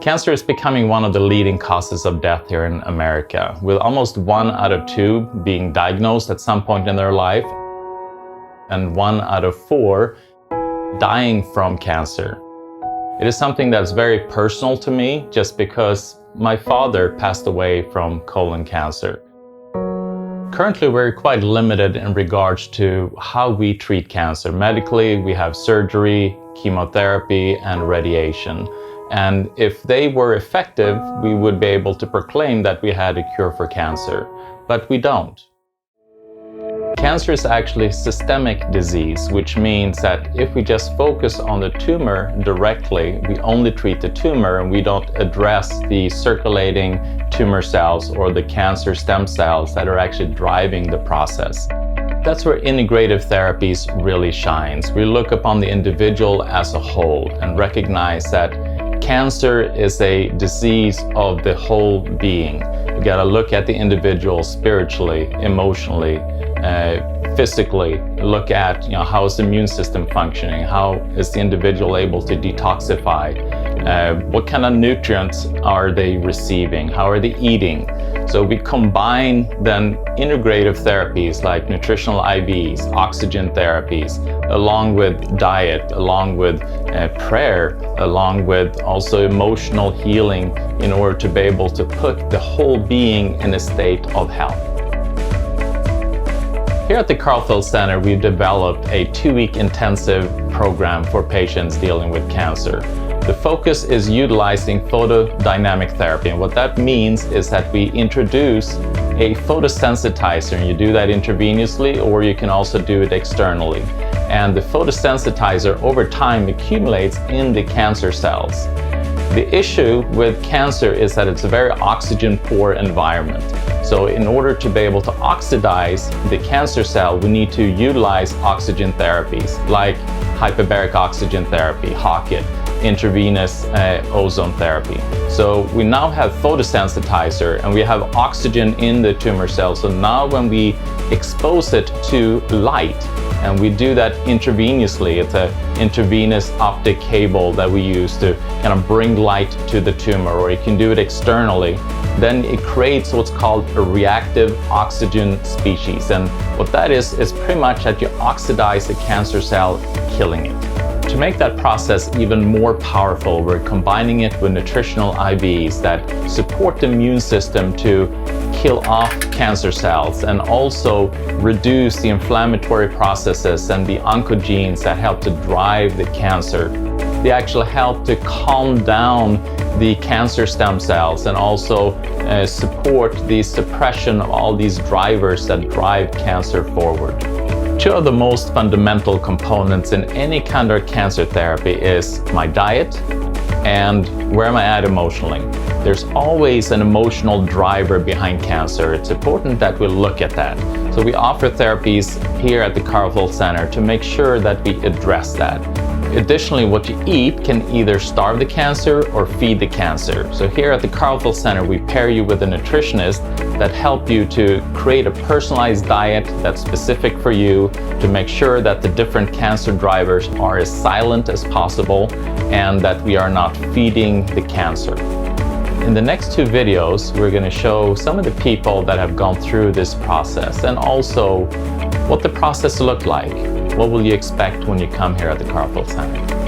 Cancer is becoming one of the leading causes of death here in America, with almost 1 out of 2 being diagnosed at some point in their life, and 1 out of 4 dying from cancer. It is something that's very personal to me, just because my father passed away from colon cancer. Currently, we're quite limited in regards to how we treat cancer. Medically, we have surgery, chemotherapy, and radiation. And if they were effective, we would be able to proclaim that we had a cure for cancer, but we don't. Cancer is actually a systemic disease, which means that if we just focus on the tumor directly, we only treat the tumor and we don't address the circulating tumor cells or the cancer stem cells that are actually driving the process. That's where integrative therapies really shines. We look upon the individual as a whole and recognize that cancer is a disease of the whole being. You gotta look at the individual spiritually, emotionally, physically. Look at, how is the immune system functioning? How is the individual able to detoxify? What kind of nutrients are they receiving? How are they eating? So we combine then integrative therapies like nutritional IVs, oxygen therapies, along with diet, along with prayer, along with also emotional healing in order to be able to put the whole being in a state of health. Here at the Karlfeldt Center, we've developed a 2-week intensive program for patients dealing with cancer. The focus is utilizing photodynamic therapy, and what that means is that we introduce a photosensitizer, and you do that intravenously, or you can also do it externally. And the photosensitizer over time accumulates in the cancer cells. The issue with cancer is that it's a very oxygen-poor environment. So in order to be able to oxidize the cancer cell, we need to utilize oxygen therapies like hyperbaric oxygen therapy, HOCIT, intravenous ozone therapy. So we now have photosensitizer and we have oxygen in the tumor cell. So now when we expose it to light, and we do that intravenously, it's an intravenous optic cable that we use to kind of bring light to the tumor, or you can do it externally, then it creates what's called a reactive oxygen species. And what that is pretty much that you oxidize the cancer cell, killing it. To make that process even more powerful, we're combining it with nutritional IVs that support the immune system to kill off cancer cells and also reduce the inflammatory processes and the oncogenes that help to drive the cancer. They actually help to calm down the cancer stem cells and also support the suppression of all these drivers that drive cancer forward. Two of the most fundamental components in any kind of cancer therapy is my diet and where am I at emotionally. There's always an emotional driver behind cancer. It's important that we look at that. So we offer therapies here at the Karlfeldt Center to make sure that we address that. Additionally, what you eat can either starve the cancer or feed the cancer. So here at the Karlfeldt Center, we pair you with a nutritionist that help you to create a personalized diet that's specific for you to make sure that the different cancer drivers are as silent as possible and that we are not feeding the cancer. In the next 2 videos, we're going to show some of the people that have gone through this process and also what the process looked like. What will you expect when you come here at the Karlfeldt Center?